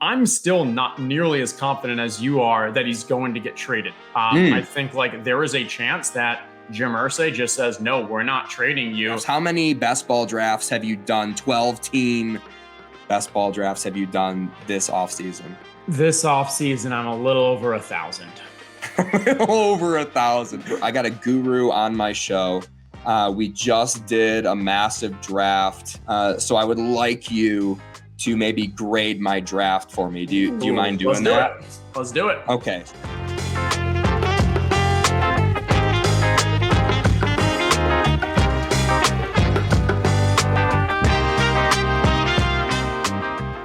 I'm still not nearly as confident as you are that he's going to get traded. I think like there is a chance that Jahmyr Gibbs just says, no, we're not trading you. How many best ball drafts have you done? 12-team best ball drafts have you done this offseason? This offseason, I'm a little over 1,000. Over 1,000. I got a guru on my show. We just did a massive draft. So I would like you to maybe grade my draft for me. Do you mind doing that? Let's do it. Okay.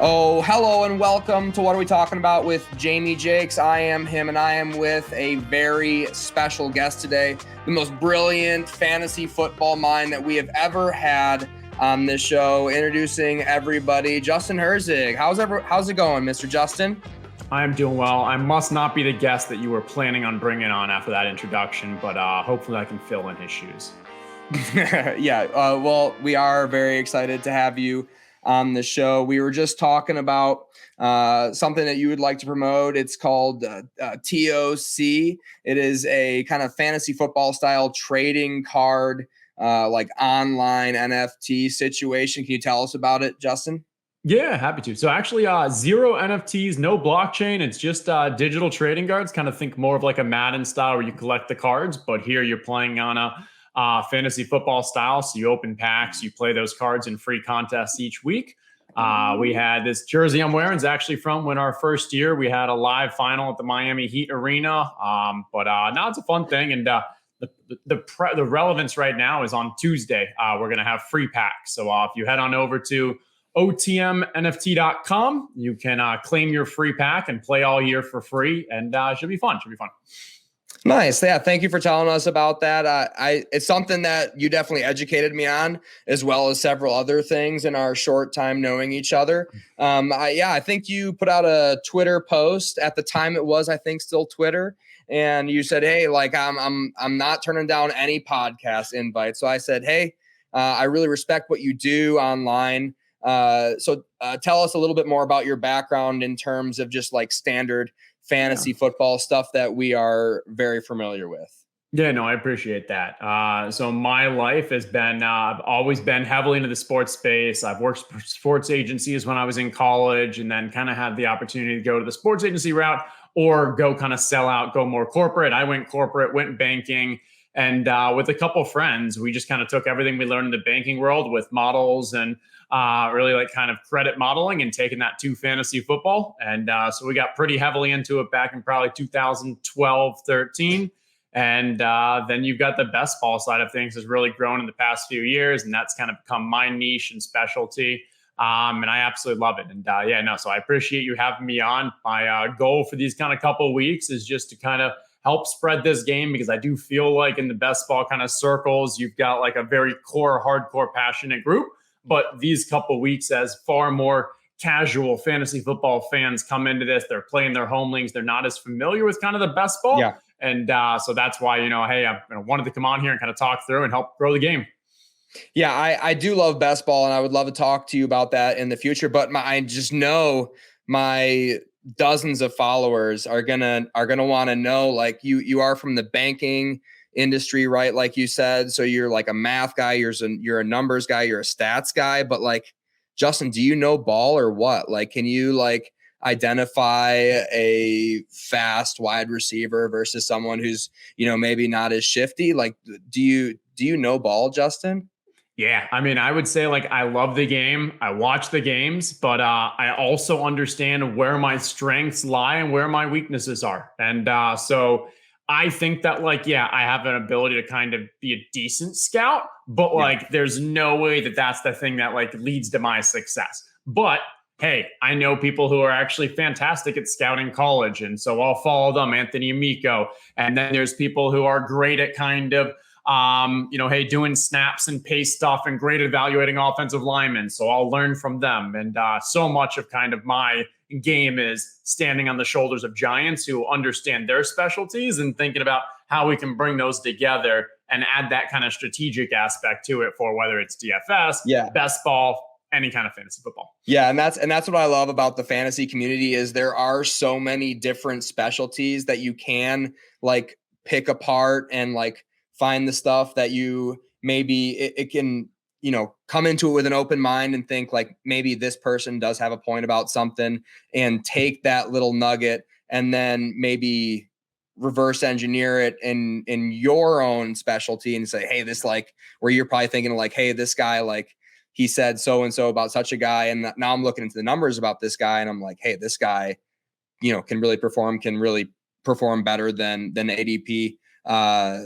Oh, hello and welcome to What Are We Talking About with Jamie Jakes. I am him, and I am with a very special guest today, the most brilliant fantasy football mind that we have ever had on this show. Introducing everybody, Justin Herzig. How's it going, Mr. Justin? I'm doing well. I must not be the guest that you were planning on bringing on after that introduction, but hopefully I can fill in his shoes. Yeah, well, we are very excited to have you on the show. We were just talking about something that you would like to promote. It's called TOC. It is a kind of fantasy football style trading card, like online NFT situation. Can you tell us about it, Justin? Yeah, happy to. So actually, zero NFTs, no blockchain. It's just digital trading cards. Kind of think more of like a Madden style where you collect the cards, but here you're playing on a fantasy football style. So you open packs, you play those cards in free contests each week. We had this jersey I'm wearing is actually from when our first year we had a live final at the Miami Heat Arena. But now it's a fun thing. And the relevance right now is on Tuesday. We're going to have free packs. So if you head on over to otmnft.com, you can claim your free pack and play all year for free. And it should be fun. Nice. Yeah. Thank you for telling us about that. It's something that you definitely educated me on, as well as several other things in our short time knowing each other. I think you put out a Twitter post at the time. It was, I think, still Twitter. And you said, hey, like I'm not turning down any podcast invites. So I said, hey, I really respect what you do online. So tell us a little bit more about your background in terms of just like standard fantasy football stuff that we are very familiar with. Yeah, no, I appreciate that. So my life has been, I've always been heavily into the sports space. I've worked for sports agencies when I was in college, and then kind of had the opportunity to go to the sports agency route or go kind of sell out, go more corporate. I went corporate, went banking. And with a couple of friends, we just kind of took everything we learned in the banking world with models and really like kind of credit modeling and taking that to fantasy football. And so we got pretty heavily into it back in probably 2012, 13. And then you've got the best ball side of things has really grown in the past few years. And that's kind of become my niche and specialty. And I absolutely love it. And so I appreciate you having me on. My goal for these kind of couple of weeks is just to kind of help spread this game, because I do feel like in the best ball kind of circles, you've got like a very core, hardcore, passionate group. But these couple of weeks, as far more casual fantasy football fans come into this, they're playing their home leagues. They're not as familiar with kind of the best ball. Yeah. And so that's why, hey, I wanted to come on here and kind of talk through and help grow the game. Yeah, I do love best ball, and I would love to talk to you about that in the future. But I just know my dozens of followers are gonna want to know, like you are from the banking industry, right? Like you said, so you're like a math guy, you're a numbers guy, you're a stats guy. But like, Justin, do you know ball or what? Like, can you like identify a fast wide receiver versus someone who's maybe not as shifty? Like, do you know ball, Justin? Yeah, I mean, I would say like I love the game. I watch the games, but I also understand where my strengths lie and where my weaknesses are. And so I think that like, I have an ability to kind of be a decent scout, but like there's no way that that's the thing that like leads to my success. But hey, I know people who are actually fantastic at scouting college. And so I'll follow them, Anthony Amico. And then there's people who are great at kind of doing snaps and pace stuff and great evaluating offensive linemen. So I'll learn from them. And so much of kind of my game is standing on the shoulders of giants who understand their specialties and thinking about how we can bring those together and add that kind of strategic aspect to it for whether it's DFS, best ball, any kind of fantasy football. Yeah, and that's what I love about the fantasy community is there are so many different specialties that you can like pick apart and like find the stuff that you maybe it can, you know, come into it with an open mind and think like maybe this person does have a point about something and take that little nugget and then maybe reverse engineer it in your own specialty and say, hey, this like where you're probably thinking like, hey, this guy like he said so and so about such a guy, and now I'm looking into the numbers about this guy, and I'm like, hey, this guy, you know, can really perform better than ADP,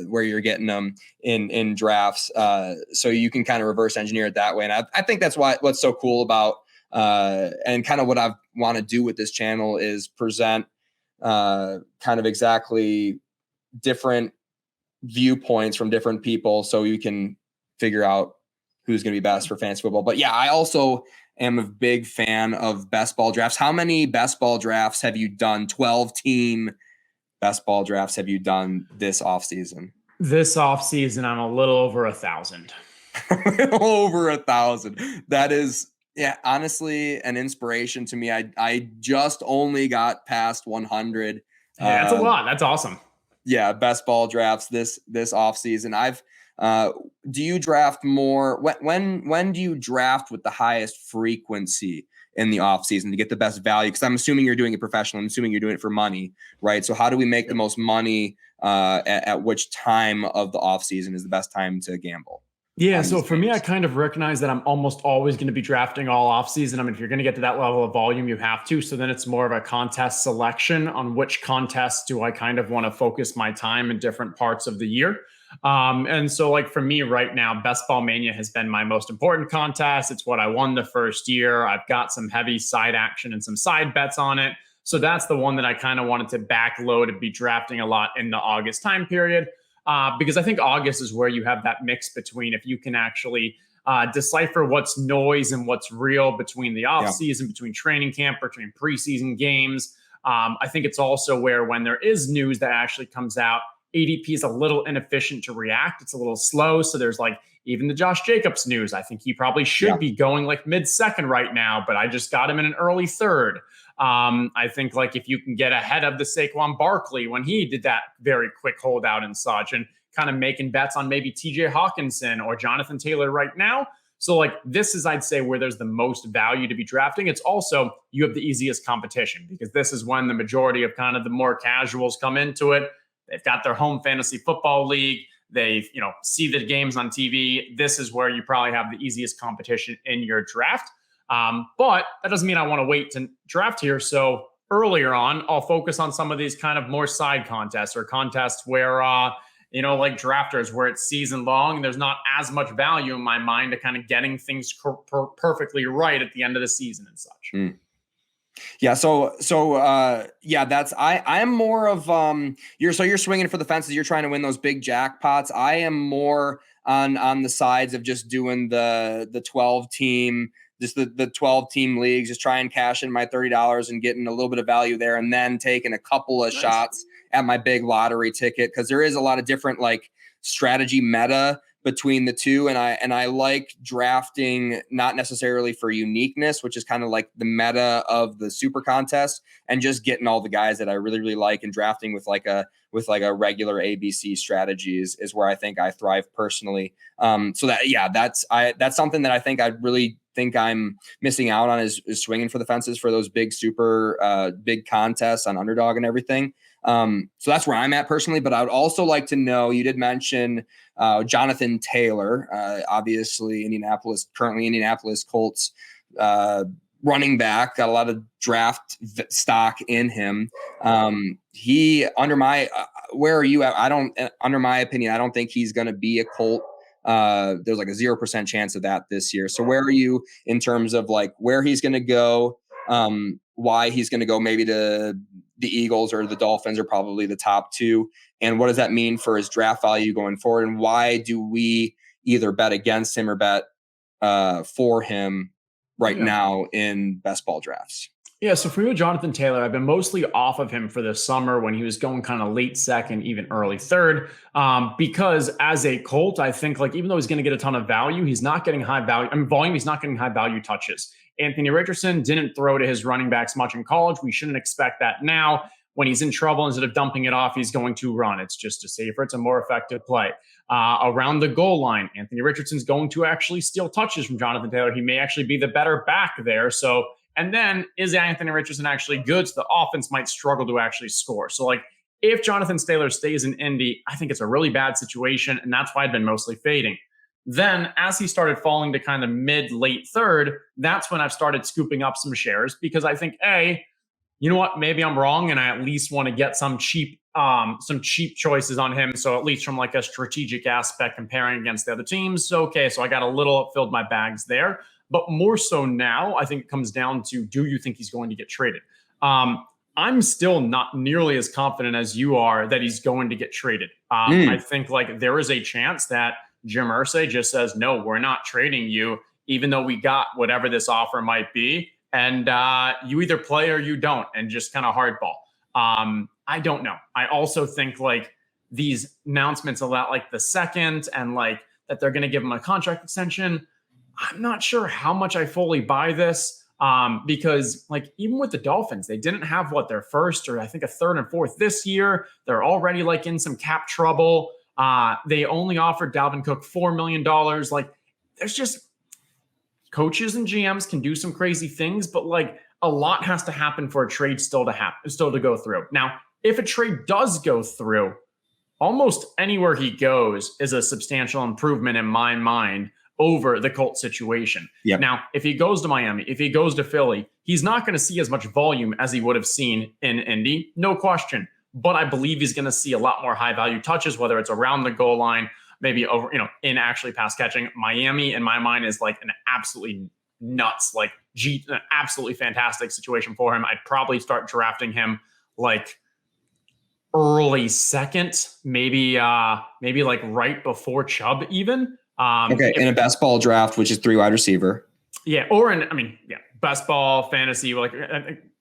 where you're getting them in drafts. So you can kind of reverse engineer it that way, and I think that's what's so cool about and kind of what I want to do with this channel is present kind of exactly different viewpoints from different people, so you can figure out who's going to be best for fantasy football. But yeah, I also am a big fan of best ball drafts. How many best ball drafts have you done? 12-team best ball drafts have you done this offseason? This offseason, I'm a little over 1,000. Over 1,000. That is, yeah, honestly, an inspiration to me. I just only got past 100. Yeah, that's a lot. That's awesome. Yeah, best ball drafts this offseason. Do you draft more? When do you draft with the highest frequency in the offseason to get the best value? Because I'm assuming you're doing it professional. I'm assuming you're doing it for money, right? So how do we make the most money at which time of the offseason is the best time to gamble? Yeah, so for me, I kind of recognize that I'm almost always going to be drafting all offseason. I mean, if you're going to get to that level of volume, you have to. So then it's more of a contest selection on which contests do I kind of want to focus my time in different parts of the year. And so like for me right now, Best Ball Mania has been my most important contest. It's what I won the first year. I've got some heavy side action and some side bets on it. So that's the one that I kind of wanted to backload and be drafting a lot in the August time period. Because I think August is where you have that mix between if you can actually decipher what's noise and what's real between the offseason, between training camp, between preseason games. I think it's also where when there is news that actually comes out, ADP is a little inefficient to react. It's a little slow. So there's like even the Josh Jacobs news. I think he probably should be going like mid-second right now, but I just got him in an early third. I think like if you can get ahead of the Saquon Barkley when he did that very quick holdout and such, and kind of making bets on maybe TJ Hawkinson or Jonathan Taylor right now. So like this is, I'd say, where there's the most value to be drafting. It's also you have the easiest competition because this is when the majority of kind of the more casuals come into it. They've got their home fantasy football league. They, you know, see the games on TV. This is where you probably have the easiest competition in your draft. But that doesn't mean I want to wait to draft here. So earlier on, I'll focus on some of these kind of more side contests or contests where, you know, like drafters where it's season long and there's not as much value in my mind to kind of getting things perfectly right at the end of the season and such. Yeah. So yeah, I'm more of, you're swinging for the fences. You're trying to win those big jackpots. I am more on the sides of just doing the 12 team, just the 12 team leagues, just try and cash in my $30 and getting a little bit of value there. And then taking a couple of shots at my big lottery ticket. Cause there is a lot of different like strategy meta between the two. And I like drafting, not necessarily for uniqueness, which is kind of like the meta of the super contest, and just getting all the guys that I really, really like, and drafting with like a regular ABC strategies is where I think I thrive personally. So that's something that I think I really think I'm missing out on is swinging for the fences for those big, super big contests on Underdog and everything. So that's where I'm at personally, but I would also like to know, you did mention Jonathan Taylor, obviously currently Indianapolis Colts running back, got a lot of draft stock in him. He under my, where are you at? Under my opinion, I don't think he's going to be a Colt. There's like a 0% chance of that this year. So where are you in terms of like where he's going to go? Why he's going to go maybe to the Eagles or the Dolphins are probably the top two. And what does that mean for his draft value going forward? And why do we either bet against him or bet for him right now in best ball drafts? Yeah, so for you, Jonathan Taylor, I've been mostly off of him for the summer when he was going kind of late second, even early third. Because as a Colt, I think like even though he's going to get a ton of value, he's not getting high value. I mean, volume. He's not getting high value touches. Anthony Richardson didn't throw to his running backs much in college. We shouldn't expect that now. When he's in trouble, instead of dumping it off, he's going to run. It's just a safer, it's a more effective play. Around the goal line, Anthony Richardson's going to actually steal touches from Jonathan Taylor. He may actually be the better back there. So, and then is Anthony Richardson actually good? So the offense might struggle to actually score. So, like, if Jonathan Taylor stays in Indy, I think it's a really bad situation. And that's why I've been mostly fading. Then, as he started falling to kind of mid, late third, that's when I've started scooping up some shares because I think, you know what? Maybe I'm wrong, and I at least want to get some cheap choices on him. So at least from like a strategic aspect, comparing against the other teams. So, okay, so I got a little filled my bags there, but more so now, I think it comes down to: do you think he's going to get traded? I'm still not nearly as confident as you are that he's going to get traded. I think like there is a chance that Jim Irsay just says, no, we're not trading you, even though we got whatever this offer might be. And you either play or you don't, and just kind of hardball. I don't know. I also think like these announcements about like the second and like that they're going to give him a contract extension. I'm not sure how much I fully buy this because like even with the Dolphins, they didn't have their first or I think a third and fourth this year. They're already like in some cap trouble. They only offered Dalvin Cook $4 million. Like there's just coaches and GMs can do some crazy things, but like a lot has to happen for a trade still to go through. Now, if a trade does go through, almost anywhere he goes is a substantial improvement in my mind over the Colts situation. Yep. Now, if he goes to Miami, if he goes to Philly, he's not going to see as much volume as he would have seen in Indy, no question. But I believe he's going to see a lot more high value touches, whether it's around the goal line, maybe over, in actually pass catching. Miami, in my mind, is like an absolutely nuts, like an absolutely fantastic situation for him. I'd probably start drafting him like early second, maybe like right before Chubb even. In a best ball draft, which is 3 wide receiver. Yeah, or best ball fantasy, like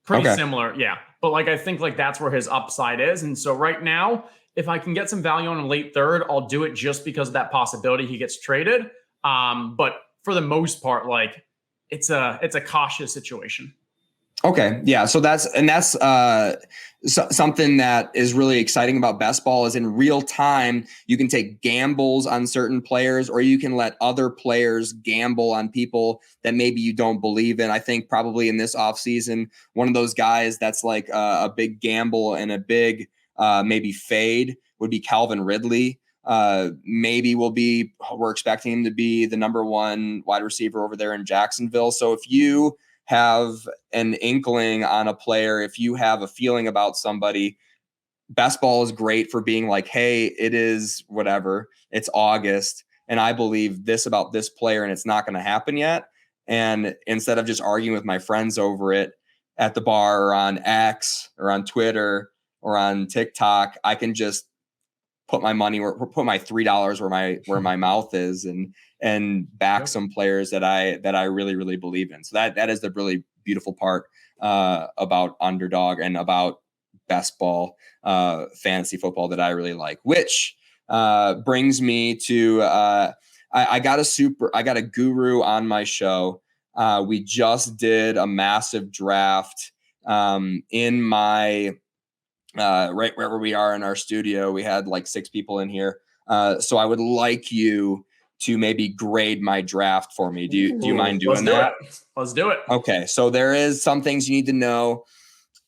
pretty similar. Yeah, but like I think like that's where his upside is, and so right now, if I can get some value on a late third, I'll do it just because of that possibility he gets traded. But for the most part, like it's a cautious situation. Okay. Yeah. So that's something that is really exciting about best ball is in real time, you can take gambles on certain players, or you can let other players gamble on people that maybe you don't believe in. I think probably in this offseason, one of those guys that's like a big gamble and a big maybe fade would be Calvin Ridley. Maybe we're expecting him to be the number 1 wide receiver over there in Jacksonville. So if you have an inkling on a player, if you have a feeling about somebody, best ball is great for being like, hey, it is whatever, it's August, and I believe this about this player and it's not going to happen yet. And instead of just arguing with my friends over it at the bar or on X or on Twitter or on TikTok, I can just put my money put my $3 where my mouth is and back some players that I really, really believe in. So that is the really beautiful part about Underdog and about best ball fantasy football that I really like, which brings me to I got a guru on my show. We just did a massive draft in my right where we are in our studio. We had like 6 people in here. So I would like you to maybe grade my draft for me. Do you mind doing that? Let's do it. Okay. So there is some things you need to know.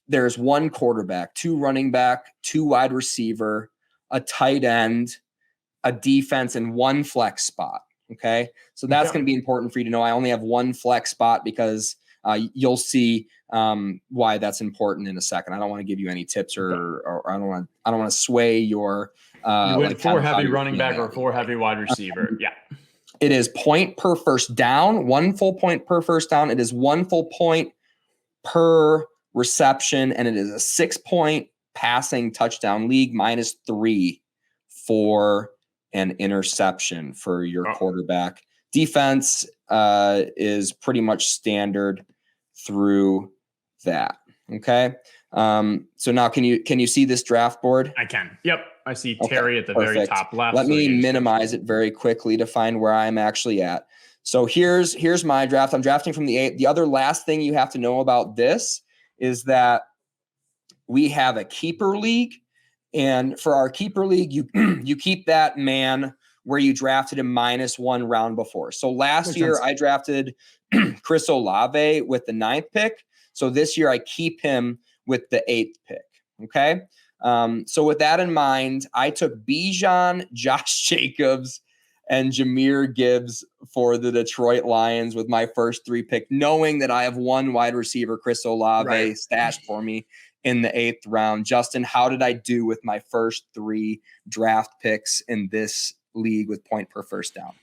There's 1 quarterback, 2 running back, 2 wide receiver, a tight end, a defense, and 1 flex spot. Okay. So that's going to be important for you to know. I only have 1 flex spot because you'll see why that's important in a second. I don't want to give you any tips or I don't want to sway your you went 4 heavy running back or 4 heavy wide receiver. Yeah. It is point per first down, 1 full point per first down. It is 1 full point per reception, and it is a 6-point passing touchdown league, -3 for an interception for your quarterback. Defense is pretty much standard through that. Okay. So now can you see this draft board? I can. Yep. I see Terry at the perfect. very top left. Let me minimize it very quickly to find where I'm actually at. So here's my draft. I'm drafting from the 8th. The other last thing you have to know about this is that we have a keeper league. And for our keeper league, you keep that man where you drafted him -1 round before. So last year I drafted Chris Olave with the 9th pick. So this year I keep him with the 8th pick. Okay. So with that in mind, I took Bijan, Josh Jacobs, and Jahmyr Gibbs for the Detroit Lions with my first 3 pick, knowing that I have one wide receiver, Chris Olave, stashed for me in the 8th round. Justin, how did I do with my first 3 draft picks in this league with point per first down?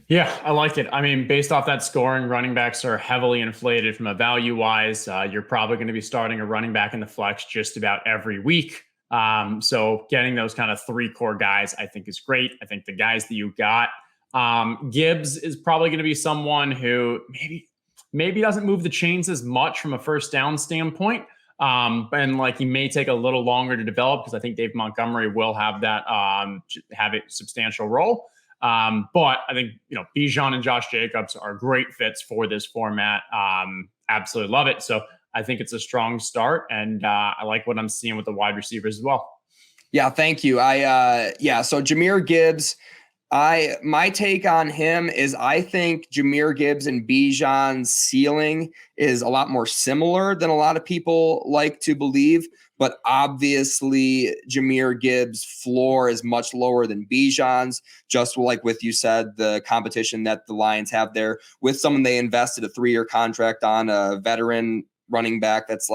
Yeah, I like it. I mean, based off that scoring, running backs are heavily inflated from a value wise. You're probably going to be starting a running back in the flex just about every week. So getting those kind of 3 core guys, I think is great. I think the guys that you got, Gibbs is probably going to be someone who maybe doesn't move the chains as much from a first down standpoint. And like he may take a little longer to develop because I think Dave Montgomery will have that, have a substantial role. But I think, Bijan and Josh Jacobs are great fits for this format. Absolutely love it. So I think it's a strong start, and I like what I'm seeing with the wide receivers as well. Yeah, thank you. So Jahmyr Gibbs, my take on him is I think Jahmyr Gibbs and Bijan's ceiling is a lot more similar than a lot of people like to believe. But obviously, Jahmyr Gibbs' floor is much lower than Bijan's, just like with you said, the competition that the Lions have there with someone they invested a 3-year contract on, a veteran running back. That's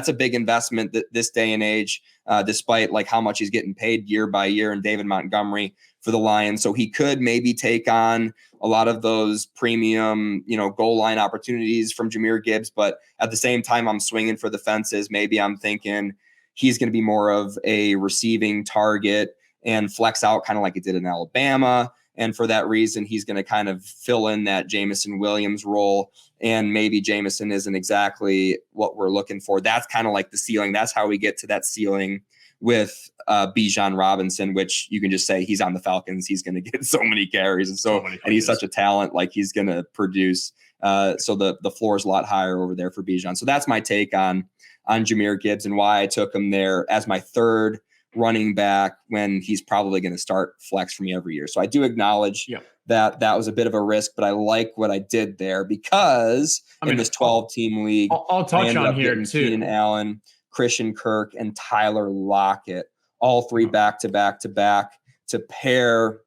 a big investment this day and age, despite like how much he's getting paid year by year, and David Montgomery for the Lions. So he could maybe take on a lot of those premium, goal line opportunities from Jahmyr Gibbs. But at the same time, I'm swinging for the fences. Maybe I'm thinking he's going to be more of a receiving target and flex out kind of like he did in Alabama. And for that reason, he's going to kind of fill in that Jameson Williams role. And maybe Jameson isn't exactly what we're looking for. That's kind of like the ceiling. That's how we get to that ceiling with Bijan Robinson, which you can just say he's on the Falcons. He's going to get so many carries. And he's such a talent, like he's going to produce. So the floor is a lot higher over there for Bijan. So that's my take on Jahmyr Gibbs and why I took him there as my 3rd running back when he's probably going to start flex for me every year. So I do acknowledge that was a bit of a risk, but I like what I did there because in this 12-team league, I'll touch on here too. Keenan Allen, Christian Kirk, and Tyler Lockett, all 3 back-to-back to pair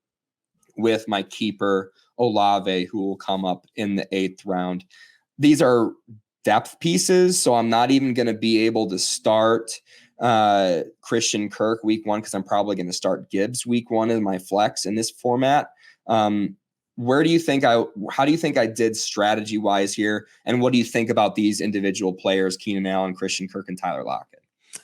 with my keeper Olave, who will come up in the 8th round. These are depth pieces, so I'm not even going to be able to start Christian Kirk week 1 because I'm probably going to start Gibbs week 1 in my flex in this format. How do you think I did strategy wise here? And what do you think about these individual players, Keenan Allen, Christian Kirk, and Tyler Lockett?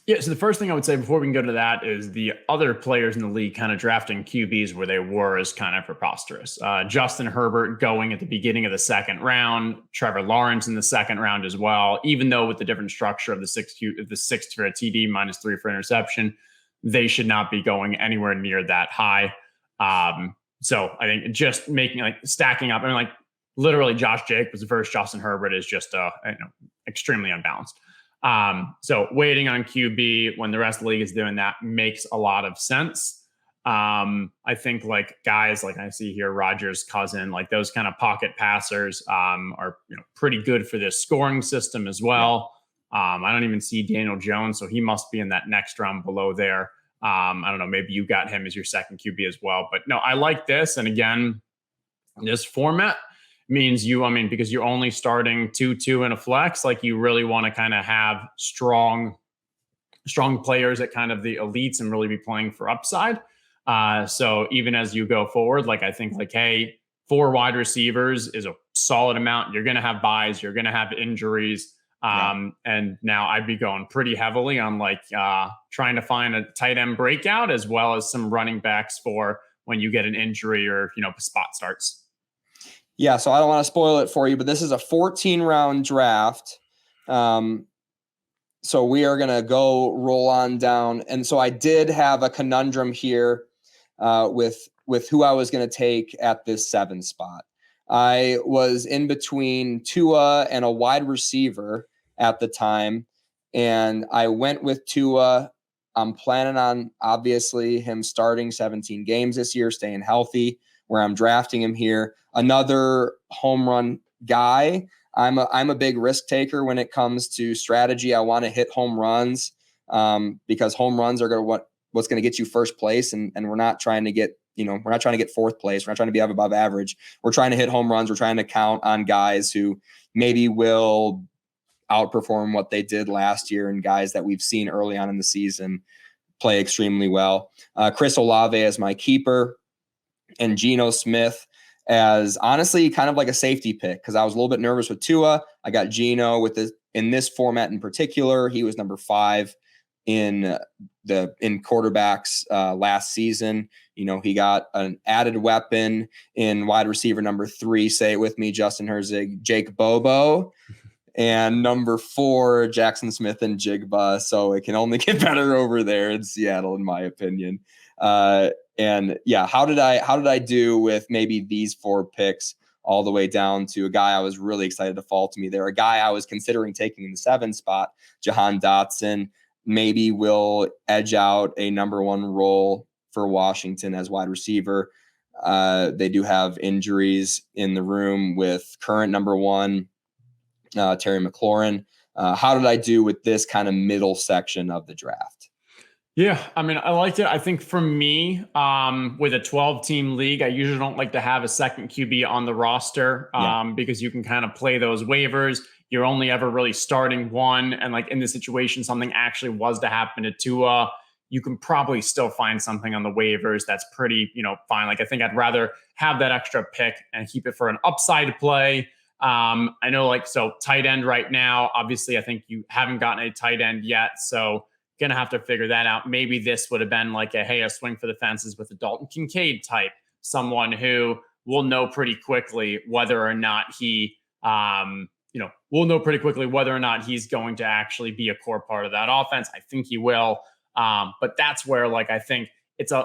Yeah. So the first thing I would say before we can go to that is the other players in the league kind of drafting QBs where they were is kind of preposterous. Justin Herbert going at the beginning of the 2nd round, Trevor Lawrence in the 2nd round as well, even though with the different structure of the 6th for a TD -3 for interception, they should not be going anywhere near that high. So I think just stacking up, literally Josh Jacobs versus Justin Herbert is just extremely unbalanced. So waiting on QB when the rest of the league is doing that makes a lot of sense. I think guys like I see here, Rodgers, Cousin, those kind of pocket passers are pretty good for this scoring system as well. I don't even see Daniel Jones, so he must be in that next round below there. I don't know, maybe you got him as your 2nd QB as well. But no, I like this. And again, this format means because you're only starting 2-2 in a flex, you really want to kind of have strong players at kind of the elites and really be playing for upside. So even as you go forward, I think hey, 4 wide receivers is a solid amount. You're going to have buys, you're going to have injuries. And now I'd be going pretty heavily on trying to find a tight end breakout as well as some running backs for when you get an injury or, spot starts. Yeah. So I don't want to spoil it for you, but this is a 14-round draft. So we are going to go roll on down. And so I did have a conundrum here with who I was going to take at this 7 spot. I was in between Tua and a wide receiver at the time, and I went with Tua. I'm planning on, obviously, him starting 17 games this year, staying healthy, where I'm drafting him here. Another home run guy. I'm a big risk taker when it comes to strategy. I want to hit home runs because home runs are what's going to get you first place, and we're not trying to get we're not trying to get fourth place. We're not trying to be above average. We're trying to hit home runs. We're trying to count on guys who maybe will outperform what they did last year, and guys that we've seen early on in the season play extremely well. Chris Olave as my keeper, and Geno Smith as honestly kind of like a safety pick because I was a little bit nervous with Tua. I got Geno in this format in particular. He was number 5 in quarterbacks last season. He got an added weapon in wide receiver number 3. Say it with me, Justin Herzig, Jake Bobo. And number 4, Jackson Smith and Jigba. So it can only get better over there in Seattle, in my opinion. And yeah, how did I do with maybe these 4 picks all the way down to a guy I was really excited to fall to me there, a guy I was considering taking in the 7 spot, Jahan Dotson, maybe will edge out a number 1 role for Washington as wide receiver. They do have injuries in the room with current number 1, Terry McLaurin. How did I do with this kind of middle section of the draft? Yeah, I mean, I liked it. I think for me, with a 12-team league, I usually don't like to have a second QB on the roster because you can kind of play those waivers. You're only ever really starting one. And like in this situation, something actually was to happen to Tua, you can probably still find something on the waivers that's pretty, fine. Like I think I'd rather have that extra pick and keep it for an upside play. I know so tight end right now, obviously, I think you haven't gotten a tight end yet. So gonna have to figure that out. Maybe this would have been like a swing for the fences with a Dalton Kincaid type, someone who will know pretty quickly whether or not he, we'll know pretty quickly whether or not he's going to actually be a core part of that offense. I think he will. But that's where I think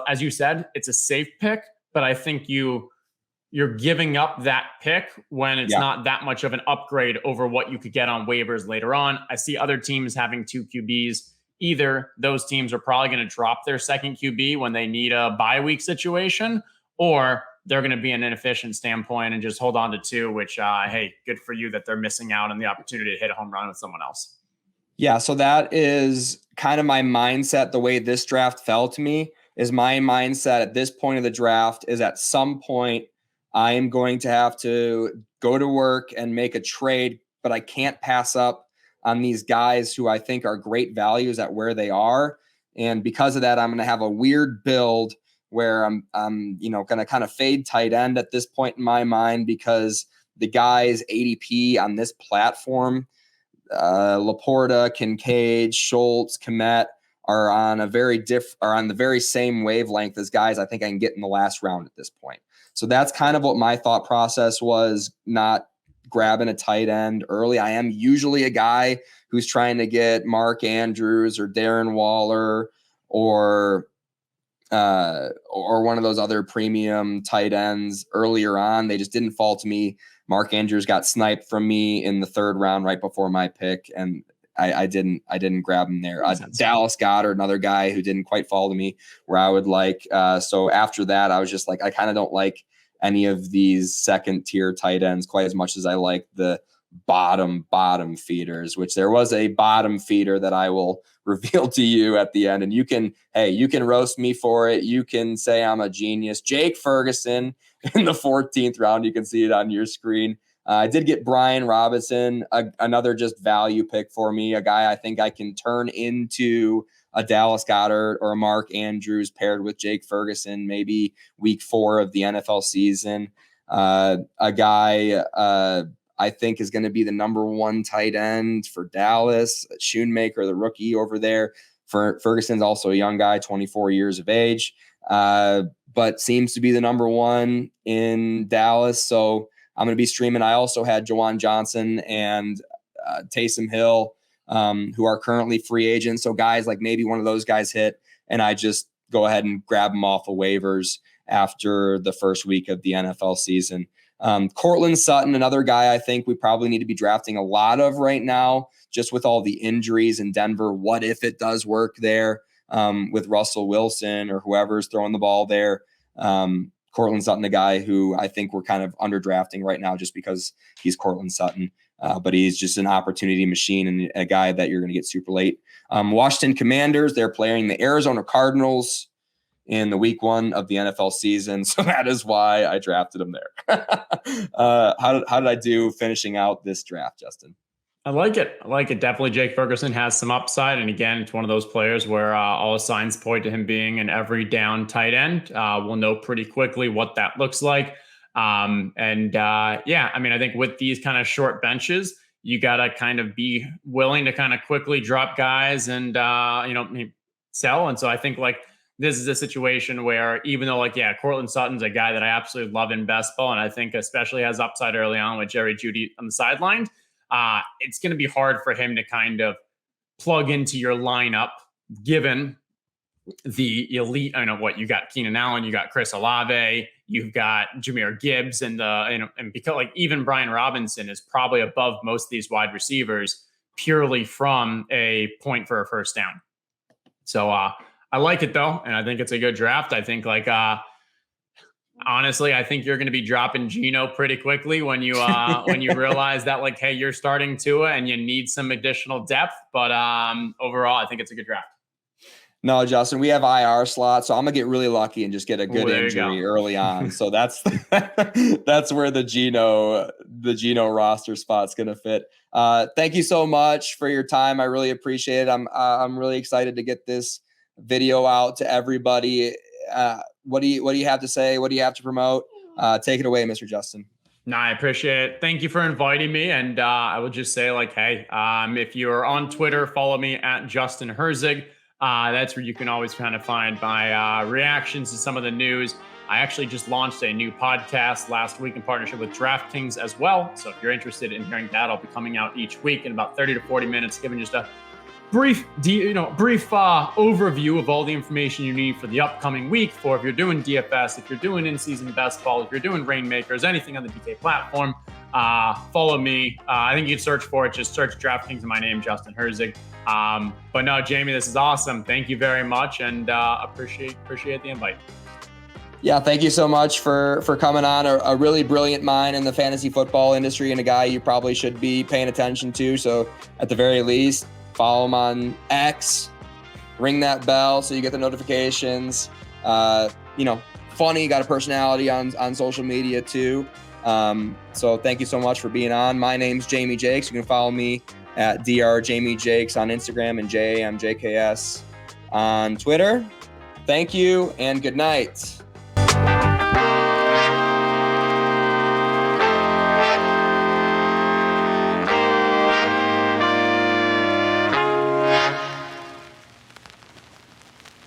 as you said, it's a safe pick, but I think you're giving up that pick when it's not that much of an upgrade over what you could get on waivers later on. I see other teams having 2 QBs. Either those teams are probably going to drop their second QB when they need a bye week situation, or they're going to be an inefficient standpoint and just hold on to 2, which, hey, good for you that they're missing out on the opportunity to hit a home run with someone else. Yeah, so that is kind of my mindset. The way this draft fell to me is my mindset at this point of the draft is at some point I am going to have to go to work and make a trade, but I can't pass up on these guys who I think are great values at where they are. And because of that, I'm going to have a weird build where I'm going to kind of fade tight end at this point in my mind because the guys ADP on this platform, Laporta, Kincaid, Schultz, Kmet are on the very same wavelength as guys I think I can get in the last round at this point. So that's kind of what my thought process was, not grabbing a tight end early. I am usually a guy who's trying to get Mark Andrews or Darren Waller or one of those other premium tight ends earlier on. They just didn't fall to me. Mark Andrews got sniped from me in the 3rd round right before my pick, and I didn't grab him there. Dallas Goedert, another guy who didn't quite fall to me where I would like. So after that, I was just like, I kind of don't like any of these 2nd tier tight ends quite as much as I like the bottom feeders, which there was a bottom feeder that I will reveal to you at the end. And you can roast me for it. You can say I'm a genius. Jake Ferguson in the 14th round. You can see it on your screen. I did get Bijan Robinson, another just value pick for me, a guy I think I can turn into a Dallas Goedert or a Mark Andrews paired with Jake Ferguson, maybe week 4 of the NFL season. A guy I think is going to be the number 1 tight end for Dallas, Schoonmaker, the rookie over there. Ferguson's also a young guy, 24 years of age, but seems to be the number 1 in Dallas. So I'm going to be streaming. I also had Juwan Johnson and Taysom Hill who are currently free agents. So guys like maybe one of those guys hit, and I just go ahead and grab them off of waivers after the first week of the NFL season. Courtland Sutton, another guy I think we probably need to be drafting a lot of right now, just with all the injuries in Denver. What if it does work there with Russell Wilson or whoever's throwing the ball there? Courtland Sutton, a guy who I think we're kind of underdrafting right now just because he's Courtland Sutton. But he's just an opportunity machine and a guy that you're going to get super late. Washington Commanders, they're playing the Arizona Cardinals in the week 1 of the NFL season. So that is why I drafted him there. How did I do finishing out this draft, Justin? I like it. Definitely Jake Ferguson has some upside. And again, it's one of those players where all the signs point to him being an every down tight end. We'll know pretty quickly what that looks like. I think with these kind of short benches, you got to kind of be willing to kind of quickly drop guys and, sell. And so I think this is a situation where even though Courtland Sutton's a guy that I absolutely love in best ball, and I think especially has upside early on with Jerry Jeudy on the sideline, it's going to be hard for him to kind of plug into your lineup given the elite. I know what you got: Keenan Allen, you got Chris Olave, you've got Jahmyr Gibbs, and because even Bijan Robinson is probably above most of these wide receivers purely from a point for a first down. So I like it though, and I think it's a good draft. I think honestly, I think you're going to be dropping Geno pretty quickly when you realize that hey, you're starting Tua and you need some additional depth. But overall, I think it's a good draft. No, Justin, we have IR slots, so I'm gonna get really lucky and just get a good injury early on. So that's where the Geno roster spot's gonna fit. Thank you so much for your time. I really appreciate it. I'm really excited to get this video out to everybody. What do you have to say? What do you have to promote? Take it away, Mr. Justin. No, I appreciate it. Thank you for inviting me. And I would just say hey, if you're on Twitter, follow me at Justin Herzig. That's where you can always kind of find my reactions to some of the news. I actually just launched a new podcast last week in partnership with DraftKings as well. So if you're interested in hearing that, I'll be coming out each week in about 30 to 40 minutes, giving just a brief overview of all the information you need for the upcoming week. For if you're doing DFS, if you're doing in-season best ball, if you're doing Rainmakers, anything on the DK platform, follow me. I think you can search for it. Just search DraftKings and my name, Justin Herzig. But no, Jamie, this is awesome. Thank you very much, and appreciate the invite. Yeah, thank you so much for coming on. A really brilliant mind in the fantasy football industry and a guy you probably should be paying attention to. So at the very least, follow him on X, ring that bell so you get the notifications. Funny, got a personality on social media too. So thank you so much for being on. My name's Jamie Jakes. You can follow me at Dr. Jamie Jakes on Instagram and JamJKS on Twitter. Thank you and good night.